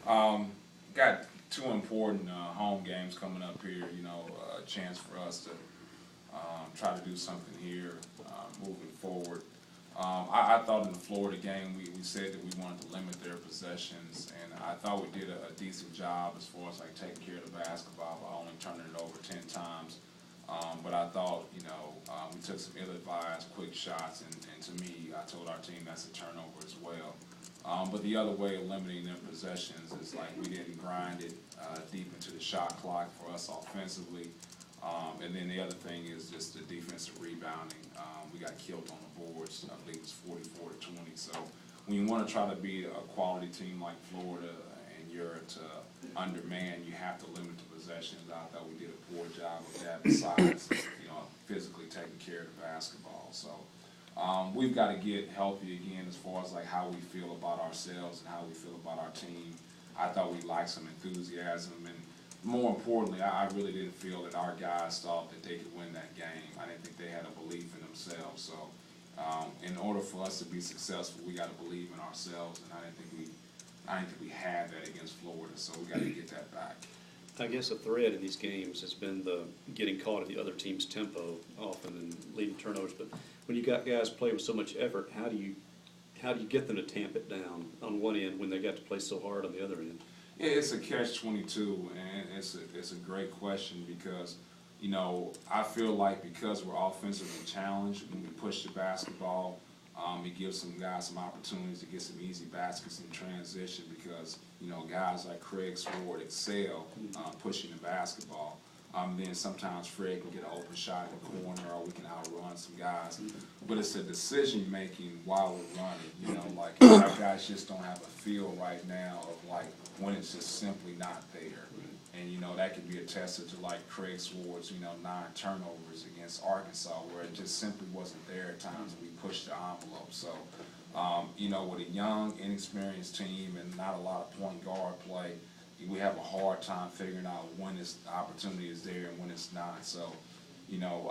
Got two important home games coming up here. A chance for us to try to do something here moving forward. I thought in the Florida game we said that we wanted to limit their possessions, and I thought we did a decent job as far as like taking care of the basketball by only turning it over 10 times. But I thought, we took some ill-advised quick shots, and to me, I told our team that's a turnover as well. But the other way of limiting their possessions is like we didn't grind it deep into the shot clock for us offensively. And then the other thing is just the defensive rebounding. We got killed on the boards. I believe it was 44-20. So when you want to try to beat a quality team like Florida and you're to undermanned, you have to limit the possessions. I thought we did a poor job of that besides, physically taking care of the basketball. So we've got to get healthy again as far as like how we feel about ourselves and how we feel about our team. I thought we lacked some enthusiasm, and more importantly, I really didn't feel that our guys thought that they could win that game. I didn't think they had a belief in themselves. So in order for us to be successful, we got to believe in ourselves, and I didn't think we had that against Florida. So we got to get that back. I guess a thread in these games has been the getting caught at the other team's tempo often and leading turnovers. But when you got guys play with so much effort, how do you get them to tamp it down on one end when they got to play so hard on the other end? Yeah, it's a catch-22, and it's a great question because, I feel like because we're offensively challenged when we push the basketball, it gives some guys some opportunities to get some easy baskets in transition because, guys like Craig Sword excel pushing the basketball. Then sometimes Fred can get an open shot in the corner, or we can outrun some guys. But it's the decision making while we're running. Like our guys just don't have a feel right now of like when it's just simply not there. And that could be attested to like Craig Sword's 9 turnovers against Arkansas, where it just simply wasn't there at times. We pushed the envelope. So with a young, inexperienced team and not a lot of point guard play, we have a hard time figuring out when the opportunity is there and when it's not. So,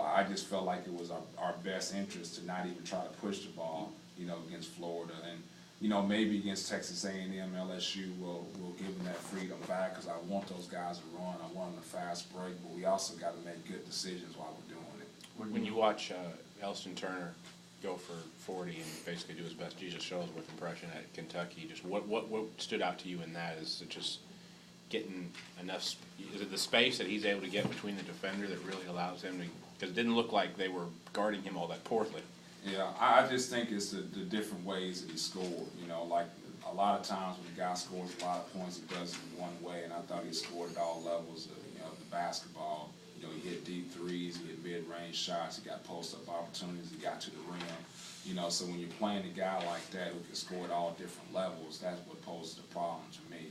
I just felt like it was our best interest to not even try to push the ball, against Florida. And, maybe against Texas A&M, LSU, we'll give them that freedom back because I want those guys to run. I want them to fast break, but we also got to make good decisions while we're doing it. When you watch Elston Turner go for 40 and basically do his best Jesus Shuttlesworth impression at Kentucky, just what stood out to you in that? Is it just getting enough? Is it the space that he's able to get between the defender that really allows him to? Because it didn't look like they were guarding him all that poorly. Yeah, I just think it's the different ways that he scored. Like a lot of times when a guy scores a lot of points, he does it in one way, and I thought he scored at all levels of the basketball. He hit deep threes, he hit mid-range shots, he got post-up opportunities, he got to the rim. So when you're playing a guy like that who can score at all different levels, that's what poses the problem to me.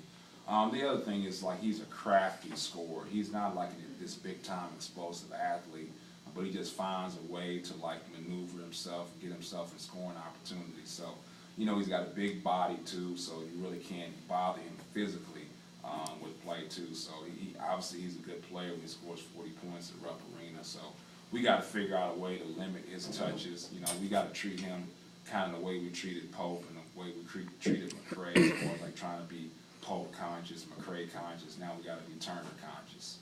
The other thing is like he's a crafty scorer. He's not like this big-time explosive athlete, but he just finds a way to like maneuver himself and get himself in scoring opportunities. So, he's got a big body too, so you really can't bother him physically with play too. So he obviously he's a good player when he scores 40 points at Rupp Arena. So we got to figure out a way to limit his touches. We got to treat him kind of the way we treated Pope and the way we treated McCray, as far as like trying to be Pope conscious, McCray conscious. Now we got to be Turner conscious.